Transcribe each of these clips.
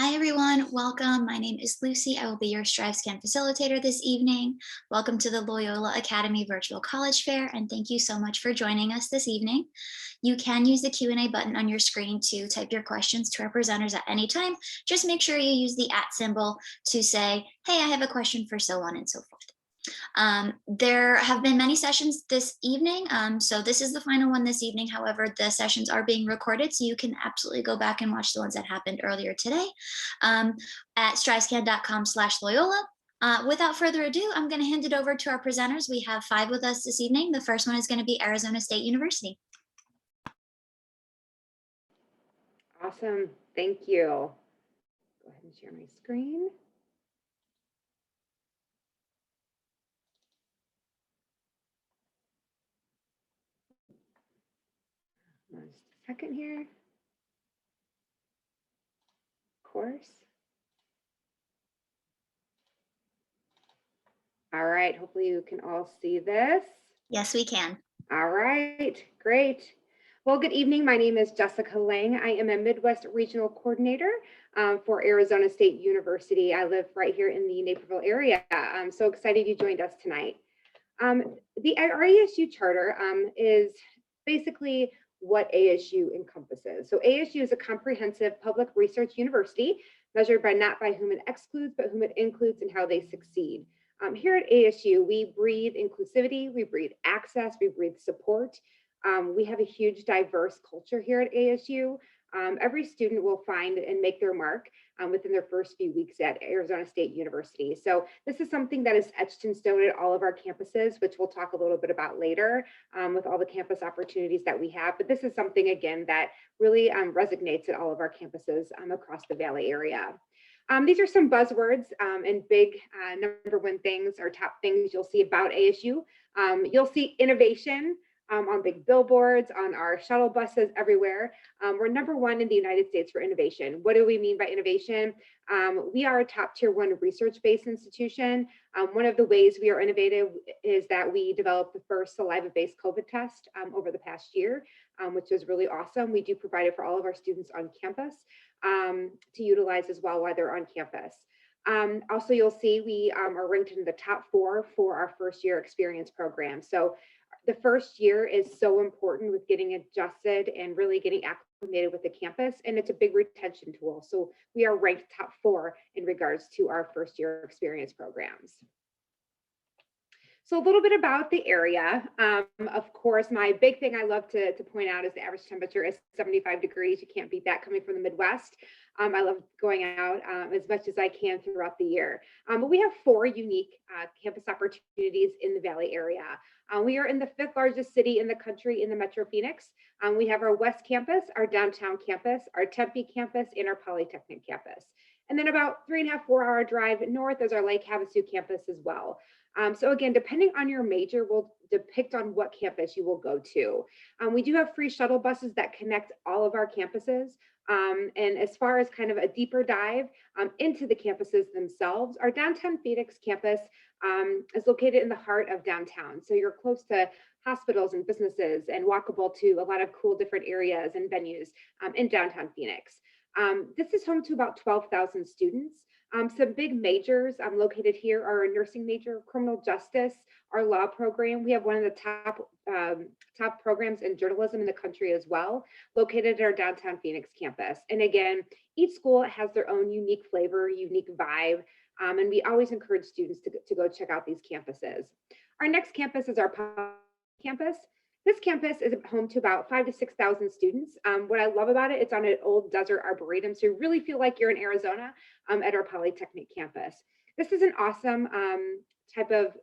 Hi everyone, welcome. My name is Lucy. I will be your StriveScan facilitator this evening. Welcome to the Loyola Academy Virtual College Fair, and thank you so much for joining us this evening. You can use the Q&A button on your screen to type your questions to our presenters at any time. Just make sure you use the @ symbol to say, hey, I have a question for so on and so forth. There have been many sessions this evening, so this is the final one this evening. However, the sessions are being recorded, so you can absolutely go back and watch the ones that happened earlier today um, at strivescan.com/Loyola. Without further ado, I'm going to hand it over to our presenters. We have 5 with us this evening. The first one is going to be Arizona State University. Awesome, thank you. Go ahead and share my screen. Just a second here. Of course. All right, hopefully you can all see this. Yes, we can. All right, great. Well, good evening. My name is Jessica Lang. I am a Midwest Regional Coordinator for Arizona State University. I live right here in the Naperville area. I'm so excited you joined us tonight. The ASU charter is basically what ASU encompasses. So ASU is a comprehensive public research university measured by not by whom it excludes, but whom it includes and how they succeed. Here at ASU, we breathe inclusivity, we breathe access, we breathe support. We have a huge diverse culture here at ASU. Every student will find and make their mark within their first few weeks at Arizona State University. So this is something that is etched in stone at all of our campuses, which we'll talk a little bit about later with all the campus opportunities that we have. But this is something, again, that really resonates at all of our campuses across the Valley area. These are some buzzwords and big number one things or top things you'll see about ASU. You'll see innovation on big billboards, on our shuttle buses everywhere. We're #1 in the United States for innovation. What do we mean by innovation? We are a top tier 1 research-based institution. One of the ways we are innovative is that we developed the first saliva-based COVID test over the past year, which is really awesome. We do provide it for all of our students on campus to utilize as well while they're on campus. Also, you'll see we are ranked in the top 4 for our first year experience program. So the first year is so important with getting adjusted and really getting acclimated with the campus, and it's a big retention tool. So we are ranked top 4 in regards to our first year experience programs. So a little bit about the area. Of course, my big thing I love to point out is the average temperature is 75 degrees. You can't beat that coming from the Midwest. I love going out as much as I can throughout the year. But we have 4 unique campus opportunities in the Valley area. We are in the 5th largest city in the country in the Metro Phoenix. We have our West Campus, our downtown campus, our Tempe campus, and our Polytechnic campus. And then about 3.5, 4-hour drive north is our Lake Havasu campus as well. So again, depending on your major will depict on what campus you will go to. We do have free shuttle buses that connect all of our campuses. And as far as kind of a deeper dive into the campuses themselves, our downtown Phoenix campus is located in the heart of downtown. So you're close to hospitals and businesses and walkable to a lot of cool different areas and venues in downtown Phoenix. This is home to about 12,000 students. Some big majors located here are our nursing major, criminal justice, our law program. We have one of the top programs in journalism in the country as well, located at our downtown Phoenix campus. And again, each school has their own unique flavor, unique vibe, and we always encourage students to go check out these campuses. Our next campus is our campus. This campus is home to about 5,000 to 6,000 students. What I love about it, it's on an old desert arboretum, so you really feel like you're in Arizona at our Polytechnic campus. This is an awesome type of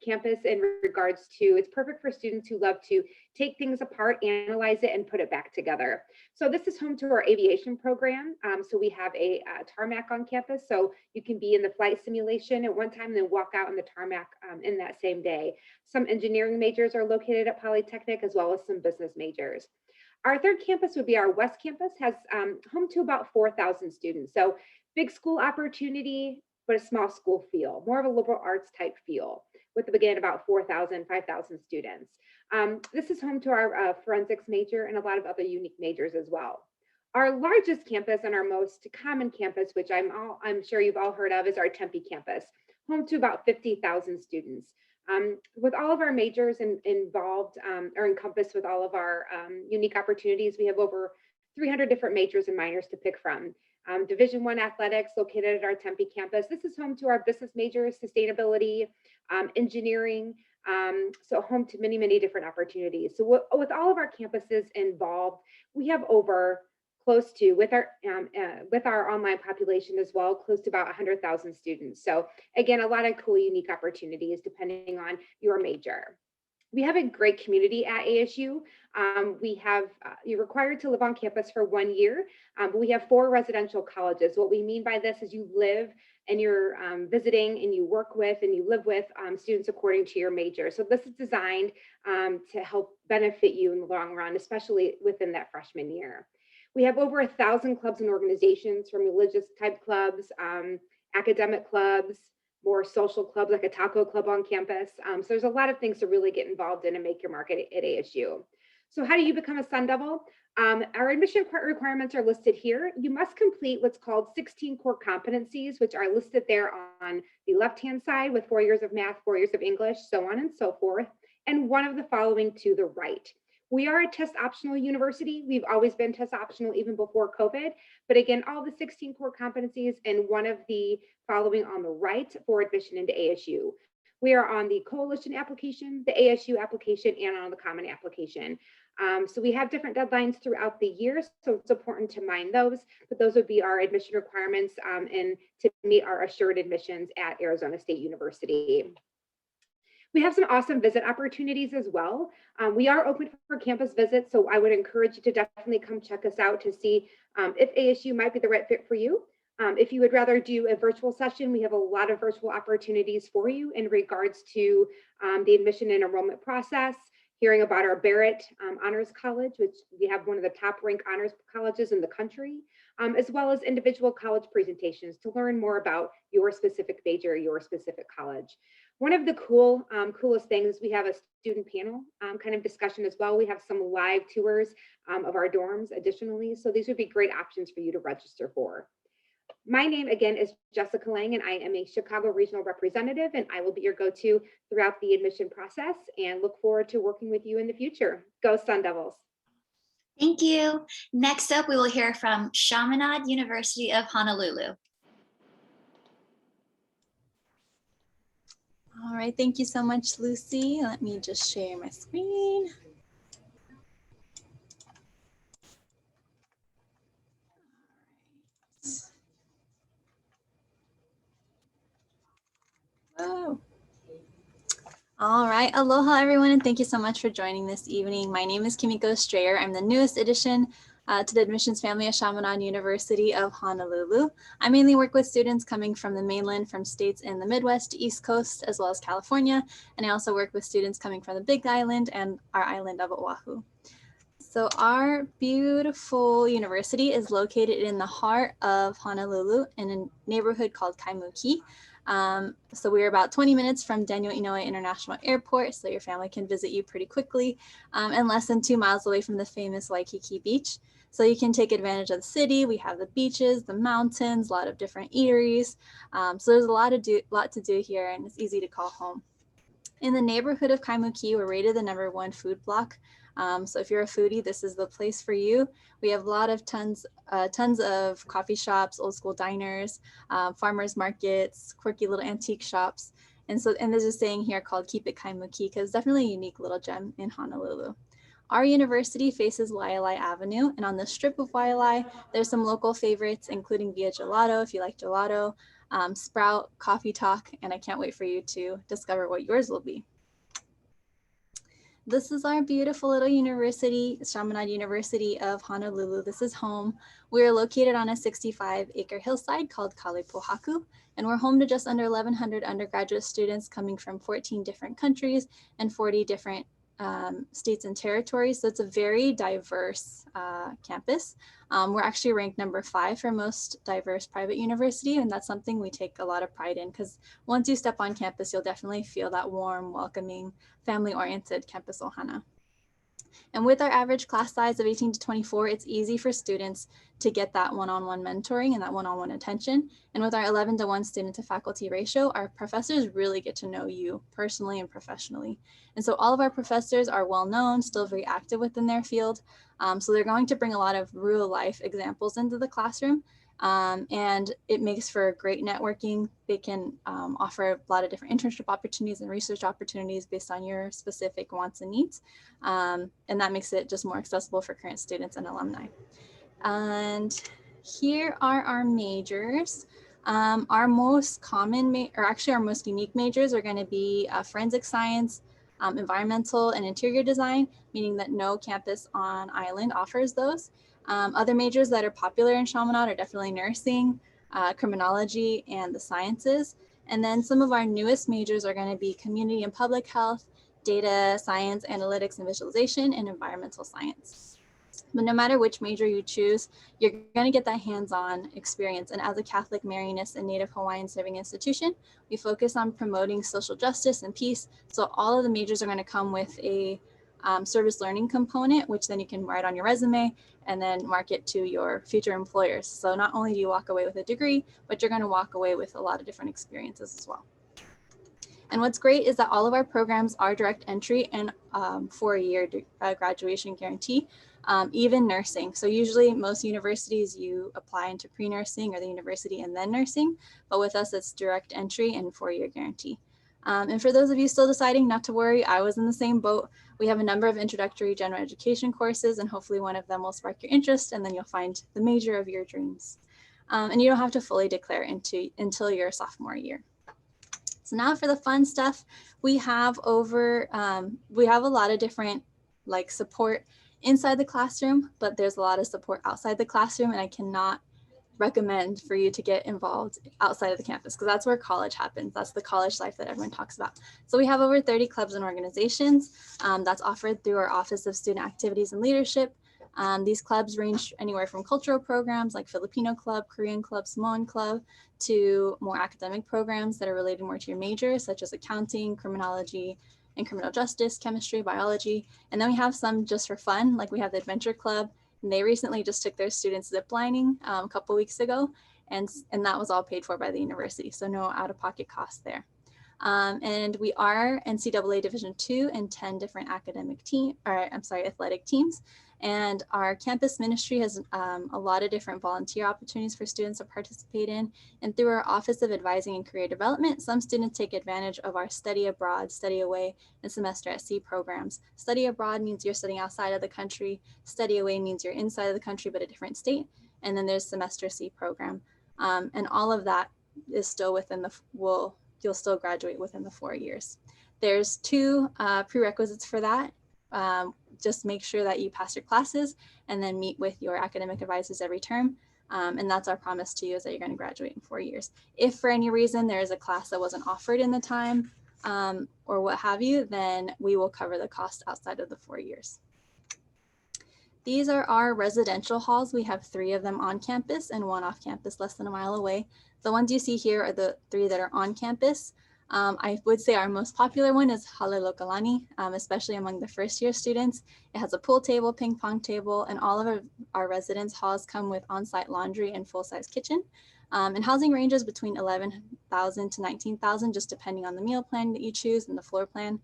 campus in regards to, it's perfect for students who love to take things apart, analyze it, and put it back together. So this is home to our aviation program. So we have a tarmac on campus, so you can be in the flight simulation at one time and then walk out on the tarmac in that same day. Some engineering majors are located at Polytechnic as well as some business majors. Our third campus would be our West Campus, has home to about 4,000 students. So big school opportunity, but a small school feel, more of a liberal arts type feel, with again about 4,000, 5,000 students. This is home to our forensics major and a lot of other unique majors as well. Our largest campus and our most common campus, which I'm sure you've all heard of, is our Tempe campus, home to about 50,000 students. With all of our majors involved or encompassed with all of our unique opportunities, we have over 300 different majors and minors to pick from. Division One athletics located at our Tempe campus. This is home to our business majors, sustainability, engineering, so home to many, many different opportunities. So with all of our campuses involved, we have over close to with our online population as well, close to about 100,000 students. So again, a lot of cool, unique opportunities depending on your major. We have a great community at ASU. You're required to live on campus for 1 year, but we have 4 residential colleges. What we mean by this is you live and you're visiting and you work with and you live with students according to your major. So this is designed to help benefit you in the long run, especially within that freshman year. We have over 1,000 clubs and organizations, from religious type clubs, academic clubs, more social clubs like a taco club on campus. So there's a lot of things to really get involved in and make your mark at ASU. So how do you become a Sun Devil? Our admission requirements are listed here. You must complete what's called 16 core competencies, which are listed there on the left-hand side with 4 years of math, 4 years of English, so on and so forth, and one of the following to the right. We are a test optional university. We've always been test optional even before COVID. But again, all the 16 core competencies and one of the following on the right for admission into ASU. We are on the coalition application, the ASU application, and on the common application. So we have different deadlines throughout the year, so it's important to mind those, but those would be our admission requirements and to meet our assured admissions at Arizona State University. We have some awesome visit opportunities as well. We are open for campus visits, so I would encourage you to definitely come check us out to see if ASU might be the right fit for you. If you would rather do a virtual session, we have a lot of virtual opportunities for you in regards to the admission and enrollment process, hearing about our Barrett Honors College, which we have one of the top ranked honors colleges in the country, as well as individual college presentations to learn more about your specific major, your specific college. One of the coolest things, we have a student panel kind of discussion as well. We have some live tours of our dorms additionally. So these would be great options for you to register for. My name again is Jessica Lang, and I am a Chicago regional representative, and I will be your go-to throughout the admission process and look forward to working with you in the future. Go Sun Devils. Thank you. Next up, we will hear from Chaminade University of Honolulu. All right, thank you so much, Lucy. Let me just share my screen. Whoa. All right, aloha everyone, and thank you so much for joining this evening. My name is Kimiko Strayer. I'm the newest addition to the admissions family at Chaminade University of Honolulu. I mainly work with students coming from the mainland, from states in the Midwest, East Coast, as well as California. And I also work with students coming from the Big Island and our island of Oahu. So our beautiful university is located in the heart of Honolulu in a neighborhood called Kaimuki. So we're about 20 minutes from Daniel Inouye International Airport, so your family can visit you pretty quickly, and less than 2 miles away from the famous Waikiki Beach. So you can take advantage of the city. We have the beaches, the mountains, a lot of different eateries. So there's a lot to do here, and it's easy to call home. In the neighborhood of Kaimuki, we're rated the #1 food block. So if you're a foodie, this is the place for you. We have a lot of tons of coffee shops, old school diners, farmers markets, quirky little antique shops. And there's a saying here called "Keep It Kaimuki" because it's definitely a unique little gem in Honolulu. Our university faces Waialae Avenue, and on the strip of Waialae, there's some local favorites, including Via Gelato, if you like gelato, Sprout, Coffee Talk, and I can't wait for you to discover what yours will be. This is our beautiful little university, Chaminade University of Honolulu. This is home. We're located on a 65-acre hillside called Kalepohaku, and we're home to just under 1,100 undergraduate students coming from 14 different countries and 40 different states and territories. So it's a very diverse campus. We're actually ranked #5 for most diverse private university, and that's something we take a lot of pride in because once you step on campus, you'll definitely feel that warm, welcoming, family-oriented campus ohana. And with our average class size of 18 to 24, it's easy for students to get that one-on-one mentoring and that one-on-one attention. And with our 11 to 1 student to faculty ratio, our professors really get to know you personally and professionally. And so all of our professors are well-known, still very active within their field. So they're going to bring a lot of real life examples into the classroom. And it makes for great networking. They can offer a lot of different internship opportunities and research opportunities based on your specific wants and needs. And that makes it just more accessible for current students and alumni. And here are our majors. Our most common, or actually our most unique majors are going to be forensic science, environmental and interior design, meaning that no campus on island offers those. Other majors that are popular in Chaminade are definitely nursing, criminology, and the sciences. And then some of our newest majors are going to be community and public health, data science, analytics and visualization, and environmental science. But no matter which major you choose, you're going to get that hands-on experience. And as a Catholic Marianist and Native Hawaiian serving institution, we focus on promoting social justice and peace. So all of the majors are going to come with a service learning component, which then you can write on your resume and then market to your future employers. So not only do you walk away with a degree, but you're going to walk away with a lot of different experiences as well. And what's great is that all of our programs are direct entry and 4-year graduation guarantee, even nursing. So usually most universities you apply into pre-nursing or the university and then nursing, but with us it's direct entry and 4-year guarantee. And for those of you still deciding, not to worry, I was in the same boat. We have a number of introductory general education courses, and hopefully one of them will spark your interest, and then you'll find the major of your dreams. And you don't have to fully declare until your sophomore year. So now for the fun stuff, we have a lot of different support inside the classroom, but there's a lot of support outside the classroom, and I cannot recommend for you to get involved outside of the campus because that's where college happens. That's the college life that everyone talks about. So we have over 30 clubs and organizations that's offered through our Office of Student Activities and Leadership. These clubs range anywhere from cultural programs like Filipino Club, Korean Club, Samoan Club, to more academic programs that are related more to your major, such as accounting, criminology, and criminal justice, chemistry, biology. And then we have some just for fun, like we have the Adventure Club, and they recently just took their students ziplining a couple weeks ago, and that was all paid for by the university, so no out-of-pocket cost there. And we are NCAA Division II and 10 different athletic teams. And our campus ministry has a lot of different volunteer opportunities for students to participate in. And through our Office of Advising and Career Development, some students take advantage of our study abroad, study away, and semester at sea programs. Study abroad means you're studying outside of the country. Study away means you're inside of the country, but a different state. And then there's semester C program. And all of that is still within you'll still graduate within the 4 years. There's 2 prerequisites for that. Just make sure that you pass your classes and then meet with your academic advisors every term. And that's our promise to you, is that you're going to graduate in 4 years. If for any reason there is a class that wasn't offered in the time or what have you, then we will cover the cost outside of the 4 years. These are our residential halls. We have 3 of them on campus and 1 off campus less than a mile away. The ones you see here are the 3 that are on campus. I would say our most popular one is Halelokalani, especially among the first-year students. It has a pool table, ping pong table, and all of our residence halls come with on-site laundry and full-size kitchen. And housing ranges between $11,000 to $19,000, just depending on the meal plan that you choose and the floor plan.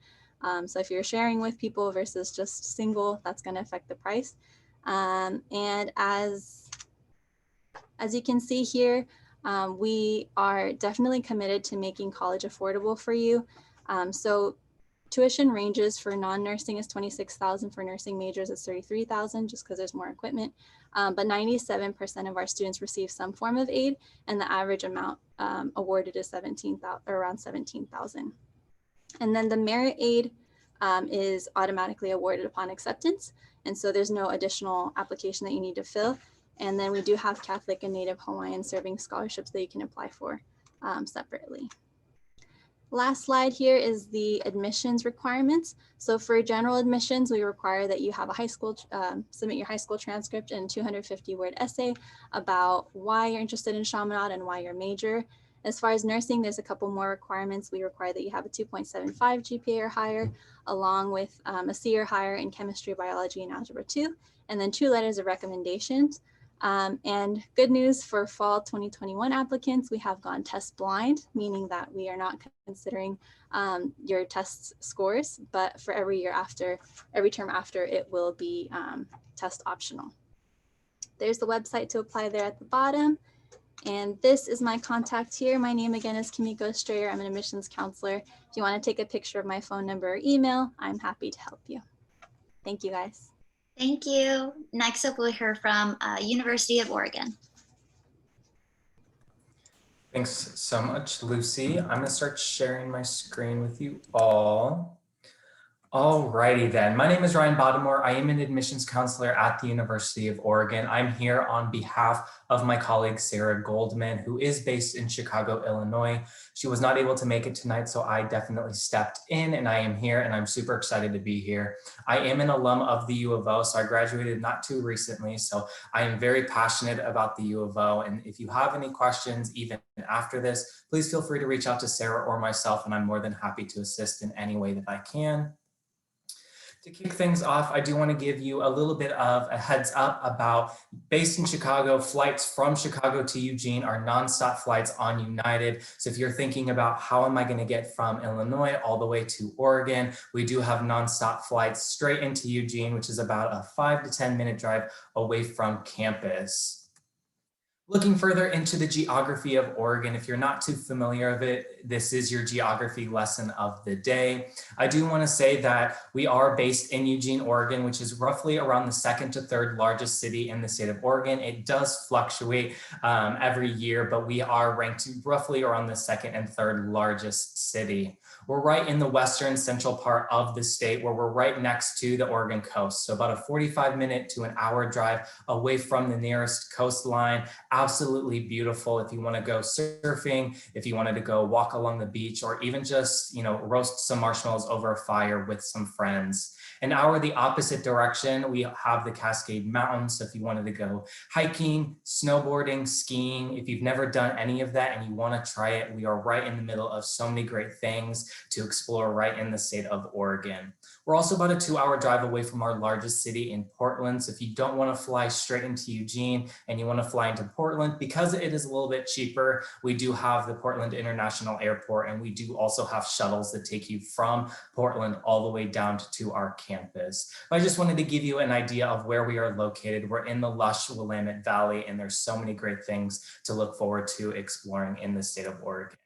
So if you're sharing with people versus just single, that's going to affect the price. And as you can see here, we are definitely committed to making college affordable for you. So tuition ranges for non-nursing is $26,000, for nursing majors is $33,000, just because there's more equipment. But 97% of our students receive some form of aid, and the average amount awarded is around $17,000. And then the merit aid is automatically awarded upon acceptance, and so there's no additional application that you need to fill. And then we do have Catholic and Native Hawaiian serving scholarships that you can apply for separately. Last slide here is the admissions requirements. So for general admissions, we require that you have a high school, submit your high school transcript and 250-word essay about why you're interested in Chaminade and why your major. As far as nursing, there's a couple more requirements. We require that you have a 2.75 GPA or higher, along with a C or higher in chemistry, biology, and algebra 2, and then 2 letters of recommendations. And good news for fall 2021 applicants, we have gone test blind, meaning that we are not considering your test scores, but for every term after, it will be test optional. There's the website to apply there at the bottom. And this is my contact here. My name again is Kimiko Strayer. I'm an admissions counselor. If you want to take a picture of my phone number or email, I'm happy to help you. Thank you, guys. Thank you. Next up, we'll hear from University of Oregon. Thanks so much, Lucy. I'm gonna start sharing my screen with you all. Alrighty then, my name is Ryan Bottomore. I am an admissions counselor at the University of Oregon. I'm here on behalf of my colleague, Sarah Goldman, who is based in Chicago, Illinois. She was not able to make it tonight, so I definitely stepped in and I am here and I'm super excited to be here. I am an alum of the U of O, so I graduated not too recently, so I am very passionate about the U of O. And if you have any questions, even after this, please feel free to reach out to Sarah or myself, and I'm more than happy to assist in any way that I can. To kick things off, I do want to give you a little bit of a heads up about, based in Chicago, flights from Chicago to Eugene are nonstop flights on United. So if you're thinking about how am I going to get from Illinois all the way to Oregon, we do have nonstop flights straight into Eugene, which is about a 5 to 10 minute drive away from campus. Looking further into the geography of Oregon, if you're not too familiar with it, this is your geography lesson of the day. I do want to say that we are based in Eugene, Oregon, which is roughly around the 2nd to 3rd largest city in the state of Oregon. It does fluctuate every year, but we are ranked roughly around the 2nd and 3rd largest city. We're right in the western central part of the state, where we're right next to the Oregon coast. So about a 45-minute to an hour drive away from the nearest coastline. Absolutely beautiful if you want to go surfing, if you wanted to go walk along the beach, or even just, roast some marshmallows over a fire with some friends. An hour the opposite direction, we have the Cascade Mountains. So if you wanted to go hiking, snowboarding, skiing, if you've never done any of that and you want to try it, we are right in the middle of so many great things to explore right in the state of Oregon. We're also about a 2-hour drive away from our largest city in Portland. So if you don't want to fly straight into Eugene and you want to fly into Portland, because it is a little bit cheaper, we do have the Portland International Airport, and we do also have shuttles that take you from Portland all the way down to our campus. But I just wanted to give you an idea of where we are located. We're in the lush Willamette Valley, and there's so many great things to look forward to exploring in the state of Oregon.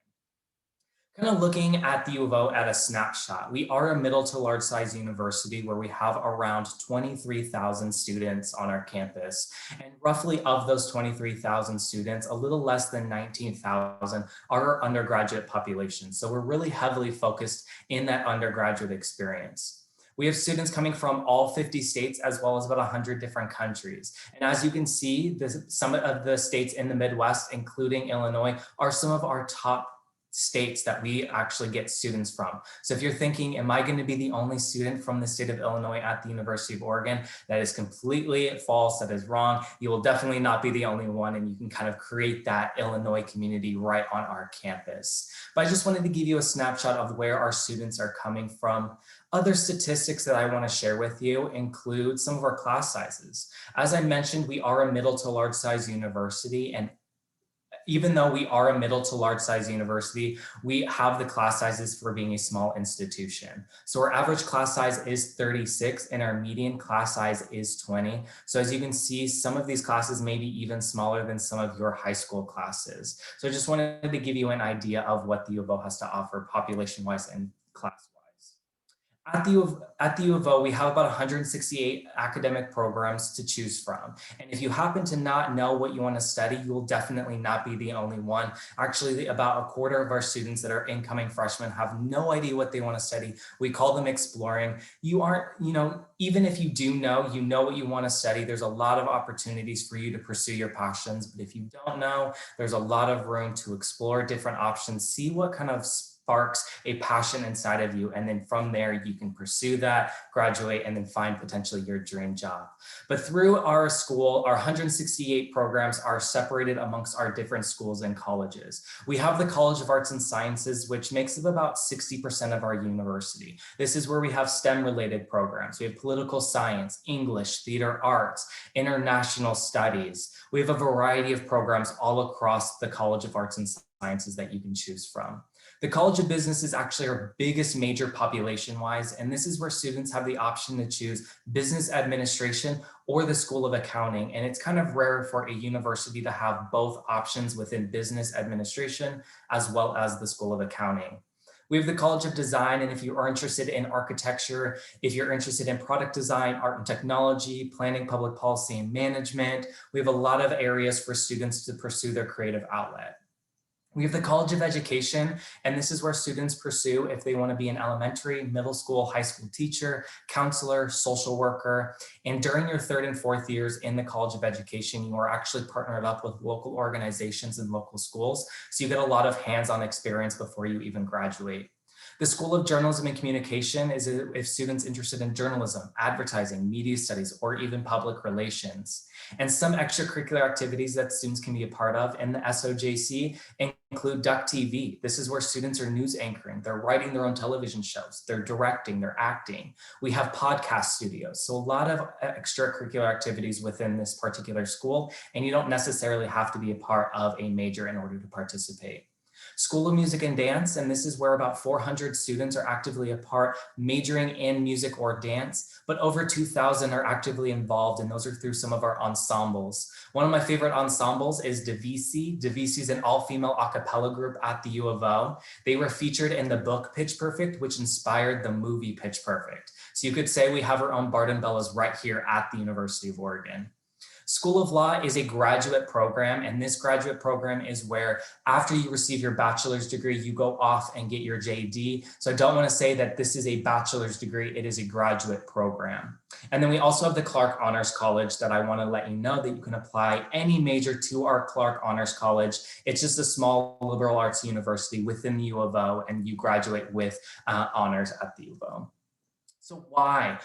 Kind of looking at the U of O at a snapshot, we are a middle to large size university where we have around 23,000 students on our campus. And roughly of those 23,000 students, a little less than 19,000 are our undergraduate population. So we're really heavily focused in that undergraduate experience. We have students coming from all 50 states, as well as about 100 different countries. And as you can see, some of the states in the Midwest, including Illinois, are some of our top states that we actually get students from. So if you're thinking, am I going to be the only student from the state of Illinois at the University of Oregon? That is completely false. That is wrong. You will definitely not be the only one, and you can kind of create that Illinois community right on our campus. But I just wanted to give you a snapshot of where our students are coming from. Other statistics that I want to share with you include some of our class sizes. As I mentioned, we are a middle to large size university, and even though we are a middle to large size university, we have the class sizes for being a small institution. So our average class size is 36 and our median class size is 20. So as you can see, some of these classes may be even smaller than some of your high school classes. So I just wanted to give you an idea of what the U of O has to offer population-wise and class-wise. At the U of O, we have about 168 academic programs to choose from. And if you happen to not know what you want to study, you will definitely not be the only one. Actually, about a quarter of our students that are incoming freshmen have no idea what they want to study. We call them exploring. You aren't, even if you do know, what you want to study, there's a lot of opportunities for you to pursue your passions. But if you don't know, there's a lot of room to explore different options, see what kind of sparks a passion inside of you. And then from there, you can pursue that, graduate, and then find potentially your dream job. But through our school, our 168 programs are separated amongst our different schools and colleges. We have the College of Arts and Sciences, which makes up about 60% of our university. This is where we have STEM-related programs. We have political science, English, theater arts, international studies. We have a variety of programs all across the College of Arts and Sciences that you can choose from. The College of Business is actually our biggest major population-wise, and this is where students have the option to choose business administration or the School of Accounting. And it's kind of rare for a university to have both options within business administration as well as the School of Accounting. We have the College of Design, and if you are interested in architecture, if you're interested in product design, art and technology, planning, public policy, and management, we have a lot of areas for students to pursue their creative outlet. We have the College of Education, and this is where students pursue if they want to be an elementary, middle school, high school teacher, counselor, social worker. And during your 3rd and 4th years in the College of Education, you are actually partnered up with local organizations and local schools. So you get a lot of hands-on experience before you even graduate. The School of Journalism and Communication is if students included in journalism, advertising, media studies, or even public relations. And some extracurricular activities that students can be a part of in the SOJC include Duck TV. This is where students are news anchoring, they're writing their own television shows, they're directing, they're acting. We have podcast studios, so a lot of extracurricular activities within this particular school, and you don't necessarily have to be a part of a major in order to participate. School of Music and Dance, and this is where about 400 students are actively a part, majoring in music or dance, but over 2,000 are actively involved, and those are through some of our ensembles. One of my favorite ensembles is Divisi. Divisi is an all-female a cappella group at the U of O. They were featured in the book Pitch Perfect, which inspired the movie Pitch Perfect. So you could say we have our own Barden Bellas right here at the University of Oregon. School of Law is a graduate program, and this graduate program is where after you receive your bachelor's degree, you go off and get your JD. So I don't want to say that this is a bachelor's degree, it is a graduate program. And then we also have the Clark Honors College that I want to let you know that you can apply any major to our Clark Honors College. It's just a small liberal arts university within the U of O, and you graduate with honors at the U of O. So why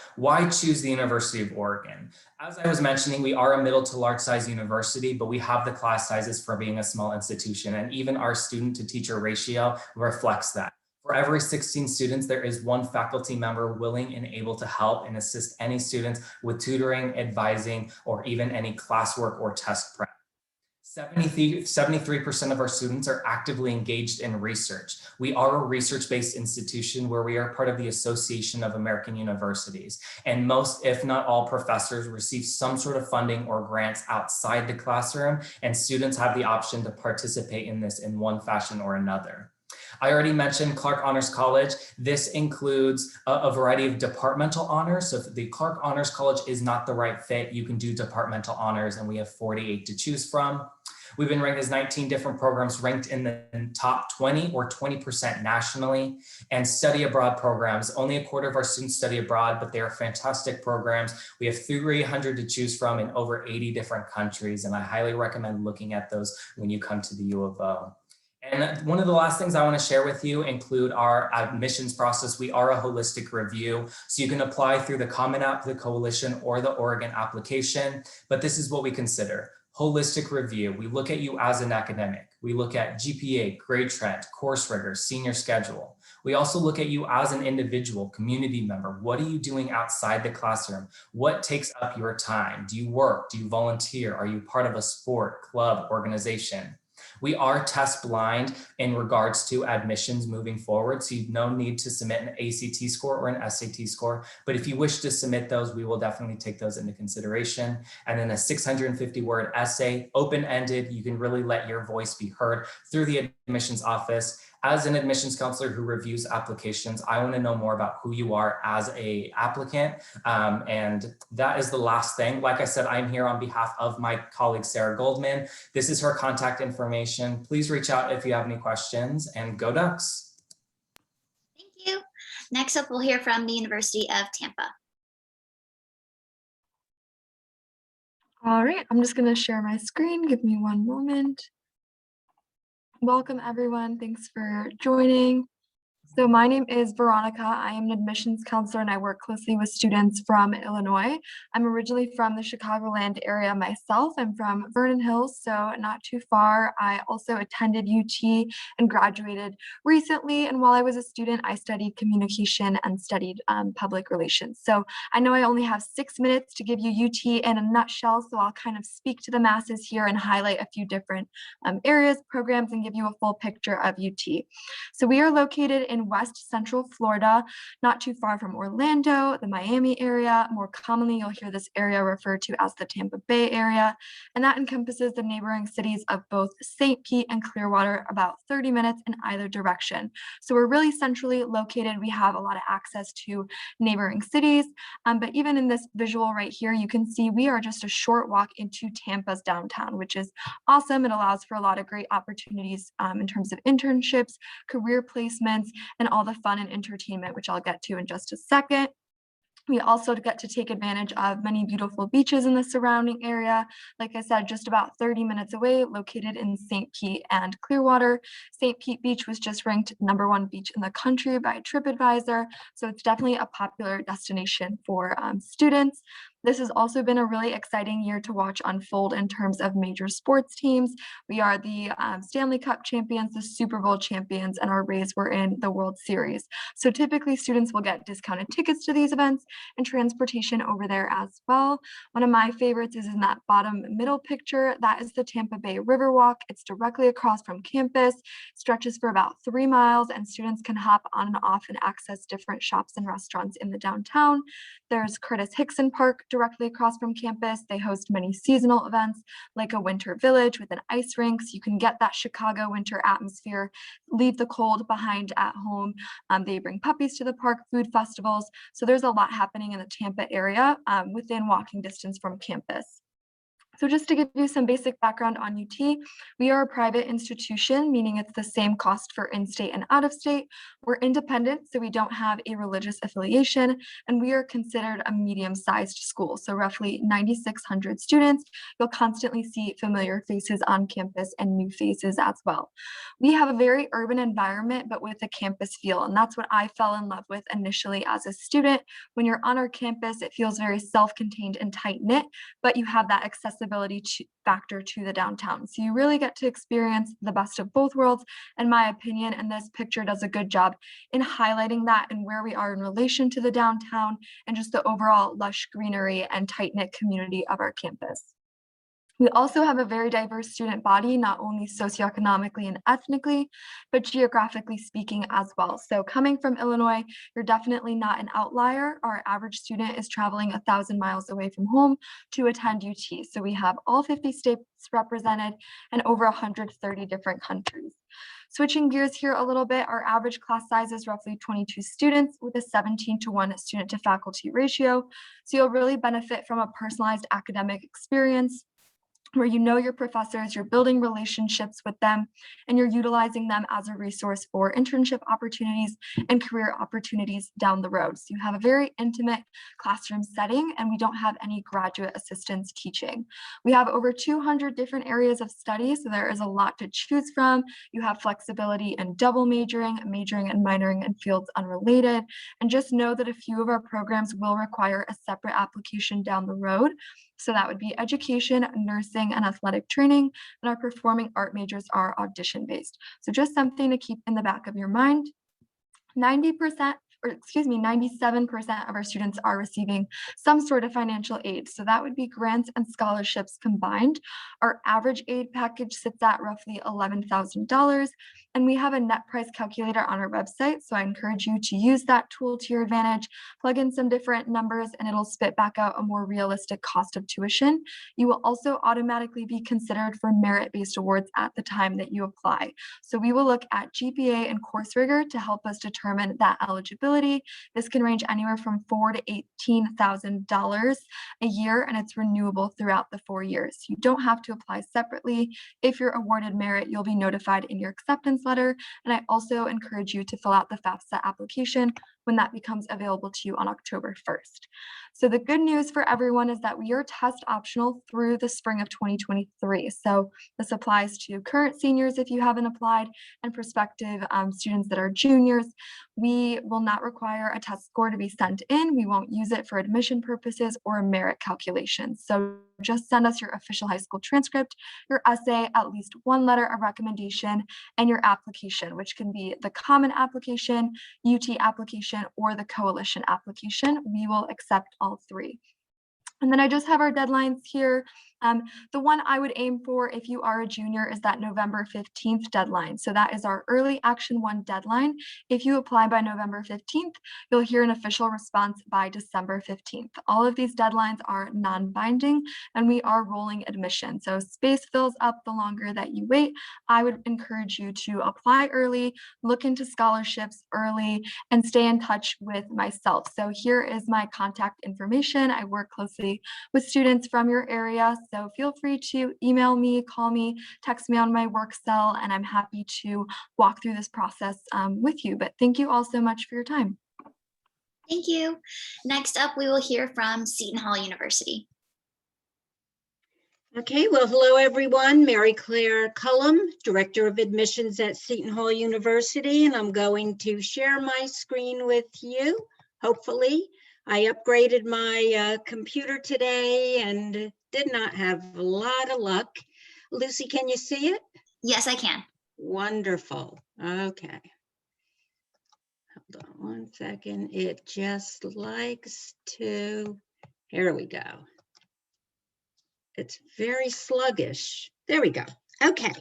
choose the University of Oregon? As I was mentioning, we are a middle to large size university, but we have the class sizes for being a small institution, and even our student to teacher ratio reflects that. For every 16 students, there is one faculty member willing and able to help and assist any students with tutoring, advising, or even any classwork or test prep. 73% of our students are actively engaged in research. We are a research-based institution where we are part of the Association of American Universities. And most, if not all, professors receive some sort of funding or grants outside the classroom, and students have the option to participate in this in one fashion or another. I already mentioned Clark Honors College. This includes a variety of departmental honors. So if the Clark Honors College is not the right fit, you can do departmental honors, and we have 48 to choose from. We've been ranked as 19 different programs ranked in the top 20 or 20% nationally, and study abroad programs. Only a quarter of our students study abroad, but they are fantastic programs. We have 300 to choose from in over 80 different countries, and I highly recommend looking at those when you come to the U of O. And one of the last things I want to share with you include our admissions process. We are a holistic review, so you can apply through the Common App, the Coalition, or the Oregon application, but this is what we consider. Holistic review. We look at you as an academic. We look at GPA, grade trend, course rigor, senior schedule. We also look at you as an individual, community member. What are you doing outside the classroom? What takes up your time? Do you work? Do you volunteer? Are you part of a sport, club, organization? We are test blind in regards to admissions moving forward, so you no need to submit an ACT score or an SAT score, but if you wish to submit those, we will definitely take those into consideration. And then a 650-word essay, open-ended, you can really let your voice be heard through the admissions office. As an admissions counselor who reviews applications, I want to know more about who you are as an applicant. And that is the last thing. Like I said, I'm here on behalf of my colleague, Sarah Goldman. This is her contact information. Please reach out if you have any questions, and go Ducks. Thank you. Next up, we'll hear from the University of Tampa. All right, I'm just going to share my screen. Give me one moment. Welcome, everyone. Thanks for joining. So my name is Veronica. I am an admissions counselor and I work closely with students from Illinois. I'm originally from the Chicagoland area myself. I'm from Vernon Hills, so not too far. I also attended UT and graduated recently. And while I was a student, I studied communication and studied public relations. So I know I only have 6 minutes to give you UT in a nutshell, so I'll kind of speak to the masses here and highlight a few different areas, programs, and give you a full picture of UT. So we are located in West Central Florida, not too far from Orlando, the Miami area. More commonly, you'll hear this area referred to as the Tampa Bay area, and that encompasses the neighboring cities of both St. Pete and Clearwater, about 30 minutes in either direction. So we're really centrally located. We have a lot of access to neighboring cities, but even in this visual right here, you can see we are just a short walk into Tampa's downtown, which is awesome. It allows for a lot of great opportunities in terms of internships, career placements, and all the fun and entertainment, which I'll get to in just a second. We also get to take advantage of many beautiful beaches in the surrounding area. Like I said, just about 30 minutes away, located in St. Pete and Clearwater. St. Pete Beach was just ranked #1 beach in the country by TripAdvisor. So it's definitely a popular destination for students. This has also been a really exciting year to watch unfold in terms of major sports teams. We are the Stanley Cup champions, the Super Bowl champions, and our Rays were in the World Series. So typically students will get discounted tickets to these events and transportation over there as well. One of my favorites is in that bottom middle picture. That is the Tampa Bay Riverwalk. It's directly across from campus, stretches for about 3 miles, and students can hop on and off and access different shops and restaurants in the downtown. There's Curtis Hickson Park directly across from campus. They host many seasonal events like a winter village with an ice rink. So you can get that Chicago winter atmosphere, leave the cold behind at home. They bring puppies to the park, food festivals. So there's a lot happening in the Tampa area within walking distance from campus. So just to give you some basic background on UT, we are a private institution, meaning it's the same cost for in-state and out-of-state. We're independent, so we don't have a religious affiliation, and we are considered a medium-sized school, so roughly 9,600 students. You'll constantly see familiar faces on campus and new faces as well. We have a very urban environment, but with a campus feel, and that's what I fell in love with initially as a student. When you're on our campus, it feels very self-contained and tight-knit, but you have that accessibility factor to the downtown. So you really get to experience the best of both worlds, in my opinion, and this picture does a good job in highlighting that and where we are in relation to the downtown and just the overall lush greenery and tight-knit community of our campus. We also have a very diverse student body, not only socioeconomically and ethnically, but geographically speaking as well. So coming from Illinois, you're definitely not an outlier. Our average student is traveling 1,000 miles away from home to attend UT. So we have all 50 states represented and over 130 different countries. Switching gears here a little bit, our average class size is roughly 22 students with a 17-to-1 student to faculty ratio. So you'll really benefit from a personalized academic experience where you know your professors, you're building relationships with them, and you're utilizing them as a resource for internship opportunities and career opportunities down the road. So you have a very intimate classroom setting, and we don't have any graduate assistants teaching. We have over 200 different areas of study, so there is a lot to choose from. You have flexibility in double majoring, majoring and minoring in fields unrelated, and just know that a few of our programs will require a separate application down the road. So that would be education, nursing, and athletic training, and our performing art majors are audition-based. So just something to keep in the back of your mind. 97% of our students are receiving some sort of financial aid. So that would be grants and scholarships combined. Our average aid package sits at roughly $11,000, and we have a net price calculator on our website. So I encourage you to use that tool to your advantage, plug in some different numbers, and it'll spit back out a more realistic cost of tuition. You will also automatically be considered for merit-based awards at the time that you apply. So we will look at GPA and course rigor to help us determine that eligibility. This can range anywhere from $4,000 to $18,000 a year, and it's renewable throughout the 4 years. You don't have to apply separately. If you're awarded merit, you'll be notified in your acceptance letter, and I also encourage you to fill out the FAFSA application when that becomes available to you on October 1st. So the good news for everyone is that we are test optional through the spring of 2023. So this applies to current seniors if you haven't applied, and prospective students that are juniors. We will not require a test score to be sent in. We won't use it for admission purposes or merit calculations. So just send us your official high school transcript, your essay, at least one letter of recommendation, and your application, which can be the common application, UT application, or the coalition application. We will accept all three. And then I just have our deadlines here. The one I would aim for if you are a junior is that November 15th deadline. So that is our early action 1 deadline. If you apply by November 15th, you'll hear an official response by December 15th. All of these deadlines are non-binding and we are rolling admission. So space fills up the longer that you wait. I would encourage you to apply early, look into scholarships early, and stay in touch with myself. So here is my contact information. I work closely with students from your area. So feel free to email me, call me, text me on my work cell, and I'm happy to walk through this process with you. But thank you all so much for your time. Thank you. Next up, we will hear from Seton Hall University. Okay, well, hello everyone. Mary Claire Cullum, Director of Admissions at Seton Hall University, and I'm going to share my screen with you, hopefully. I upgraded my computer today and did not have a lot of luck. Lucy, can you see it? Yes, I can. Wonderful. Okay. Hold on one second. It just likes to, here we go. It's very sluggish. There we go. Okay.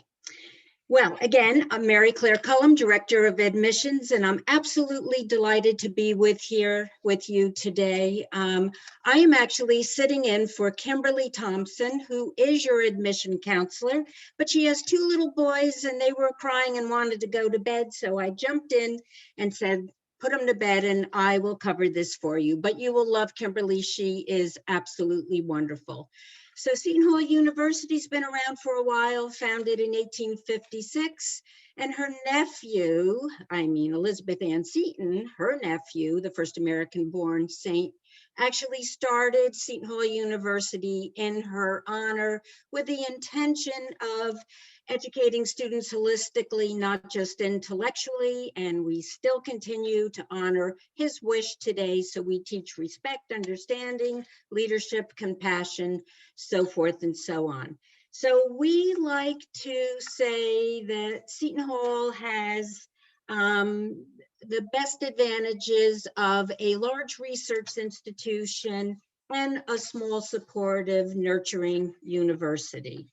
Well, again, I'm Mary Claire Cullum, Director of Admissions, and I'm absolutely delighted to be here with you today. I am actually sitting in for Kimberly Thompson, who is your admission counselor, but she has 2 little boys and they were crying and wanted to go to bed. So I jumped in and said, put them to bed and I will cover this for you. But you will love Kimberly. She is absolutely wonderful. So Seton Hall University's been around for a while, founded in 1856, and her nephew, Elizabeth Ann Seton, her nephew, the first American-born saint, actually started Seton Hall University in her honor with the intention of educating students holistically, not just intellectually, and we still continue to honor his wish today. So we teach respect, understanding, leadership, compassion, so forth and so on. So we like to say that Seton Hall has the best advantages of a large research institution and a small, supportive, nurturing university.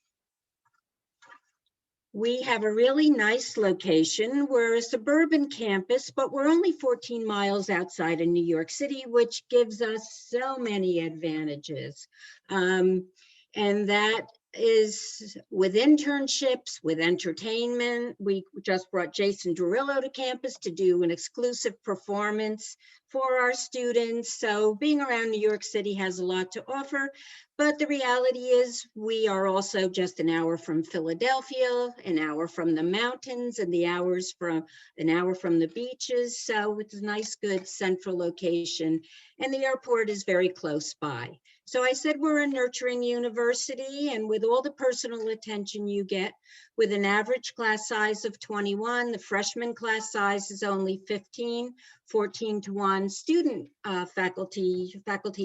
We have a really nice location. We're a suburban campus, but we're only 14 miles outside of New York City, which gives us so many advantages. And that is with internships, with entertainment. We just brought Jason Derulo to campus to do an exclusive performance for our students. So being around New York City has a lot to offer, but the reality is we are also just an hour from Philadelphia, an hour from the mountains, and an hour from the beaches. So it's a nice, good central location, and the airport is very close by. So I said we're a nurturing university, and with all the personal attention you get, with an average class size of 21, the freshman class size is only 15, 14-to-1 student faculty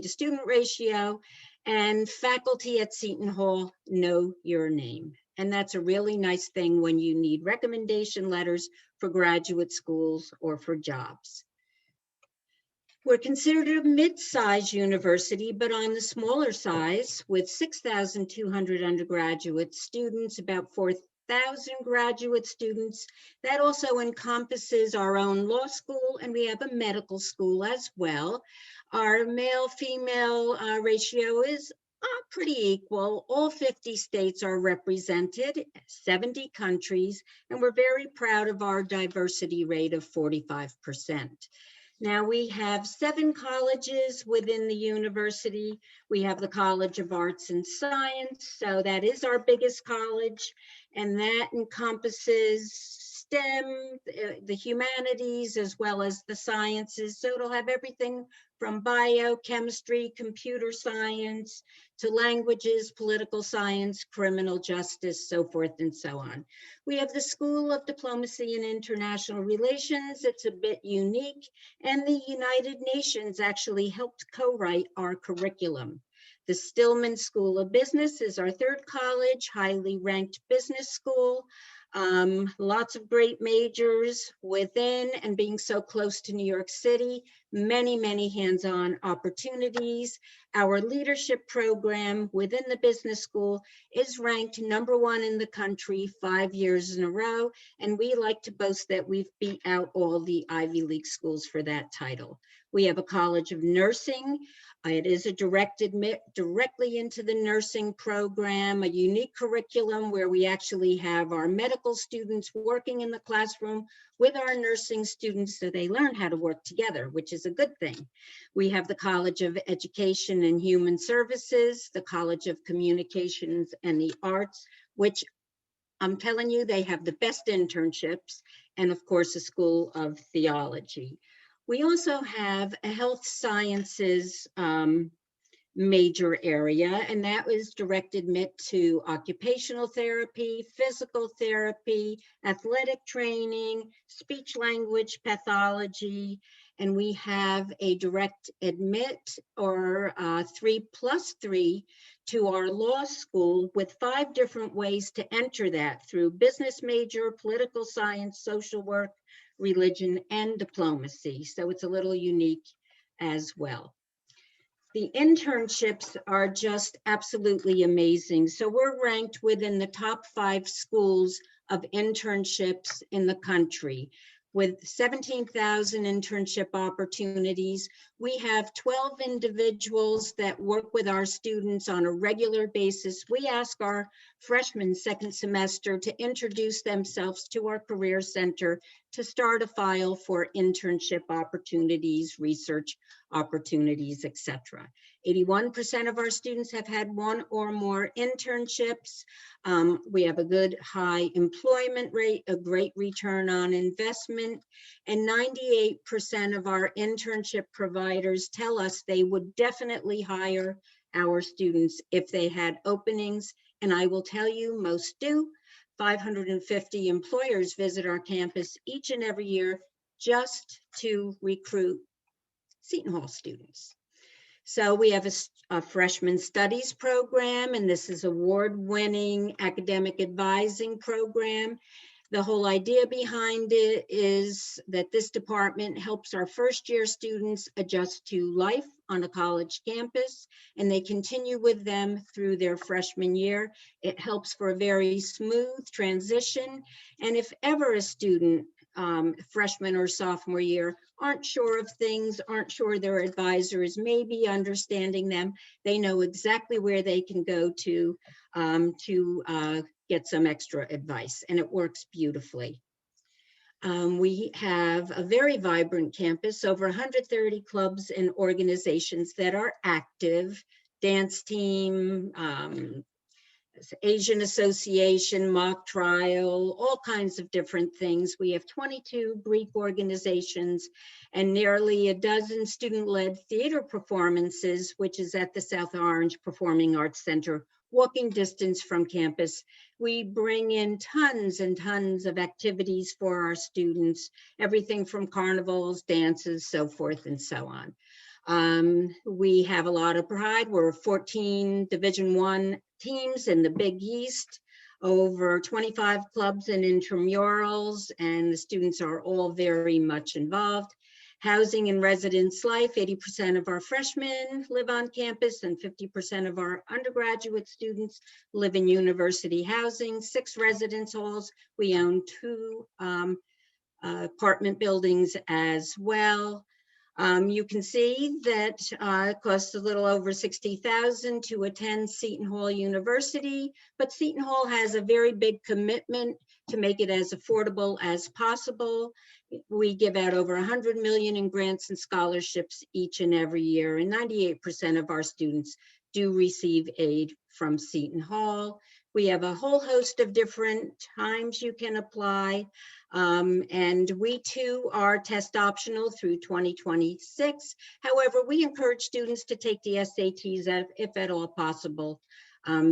to student ratio, and faculty at Seton Hall know your name. And that's a really nice thing when you need recommendation letters for graduate schools or for jobs. We're considered a mid-sized university, but on the smaller size with 6,200 undergraduate students, about 4,000 graduate students. That also encompasses our own law school, and we have a medical school as well. Our male-female ratio is pretty equal. All 50 states are represented, 70 countries, and we're very proud of our diversity rate of 45%. Now we have 7 colleges within the university. We have the College of Arts and Science, so that is our biggest college, and that encompasses STEM, the humanities, as well as the sciences. So it'll have everything from biochemistry, computer science, to languages, political science, criminal justice, so forth and so on. We have the School of Diplomacy and International Relations. It's a bit unique, and the United Nations actually helped co-write our curriculum. The Stillman School of Business is our third college, highly ranked business school. Lots of great majors within, and being so close to New York City, many hands-on opportunities. Our leadership program within the business school is ranked #1 in the country 5 years in a row, and we like to boast that we've beat out all the Ivy League schools for that title. We have a College of Nursing. It is a direct admit directly into the nursing program, a unique curriculum where we actually have our medical students working in the classroom with our nursing students so they learn how to work together, which is a good thing. We have the College of Education and Human Services, the College of Communications and the Arts, which I'm telling you, they have the best internships, and of course, a School of Theology. We also have a health sciences major area, and that was direct admit to occupational therapy, physical therapy, athletic training, speech language pathology, and we have a direct admit or 3+3 to our law school with 5 different ways to enter that through business major, political science, social work, religion, and diplomacy. So it's a little unique as well. The internships are just absolutely amazing. So we're ranked within the top 5 schools of internships in the country. With 17,000 internship opportunities, we have 12 individuals that work with our students on a regular basis. We ask our freshmen second semester to introduce themselves to our Career Center to start a file for internship opportunities, research opportunities, etc. 81% of our students have had 1 or more internships. We have a good high employment rate, a great return on investment, and 98% of our internship providers tell us they would definitely hire our students if they had openings. And I will tell you, most do. 550 employers visit our campus each and every year just to recruit Seton Hall students. So we have a freshman studies program, and this is award-winning academic advising program. The whole idea behind it is that this department helps our first-year students adjust to life on a college campus, and they continue with them through their freshman year. It helps for a very smooth transition, and if ever a student, freshman or sophomore year, aren't sure of things, aren't sure their advisor is maybe understanding them, they know exactly where they can go to get some extra advice, and it works beautifully. We have a very vibrant campus, over 130 clubs and organizations that are active, dance team, Asian Association, mock trial, all kinds of different things. We have 22 Greek organizations and nearly a dozen student-led theater performances, which is at the South Orange Performing Arts Center, walking distance from campus. We bring in tons and tons of activities for our students, everything from carnivals, dances, so forth and so on. We have a lot of pride. We're 14 Division I teams in the Big East, over 25 clubs and intramurals, and the students are all very much involved. Housing and residence life, 80% of our freshmen live on campus and 50% of our undergraduate students live in university housing, 6 residence halls. We own 2 apartment buildings as well. You can see that it costs a little over $60,000 to attend Seton Hall University, but Seton Hall has a very big commitment to make it as affordable as possible. We give out over 100 million in grants and scholarships each and every year, and 98% of our students do receive aid from Seton Hall. We have a whole host of different times you can apply. And we too are test optional through 2026. However, we encourage students to take the SATs if at all possible,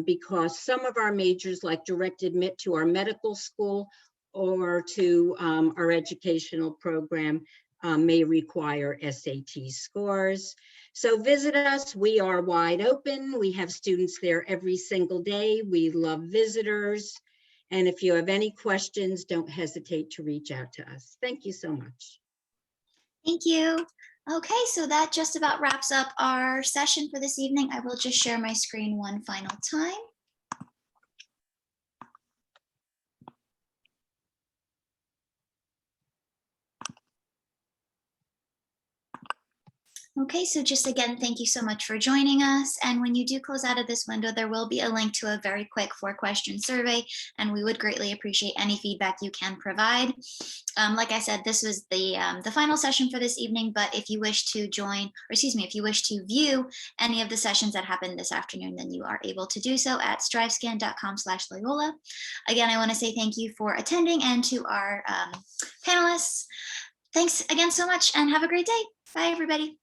because some of our majors, like direct admit to our medical school or to our educational program, may require SAT scores. So visit us. We are wide open. We have students there every single day. We love visitors. And if you have any questions, don't hesitate to reach out to us. Thank you so much. Thank you. Okay, so that just about wraps up our session for this evening. I will just share my screen one final time. Okay, so just again, thank you so much for joining us. And when you do close out of this window, there will be a link to a very quick 4-question survey, and we would greatly appreciate any feedback you can provide. Like I said, this was the final session for this evening, but if you wish to join, or excuse me, if you wish to view any of the sessions that happened this afternoon, then you are able to do so at strivescan.com/Loyola. Again, I want to say thank you for attending, and to our panelists, thanks again so much, and have a great day. Bye, everybody.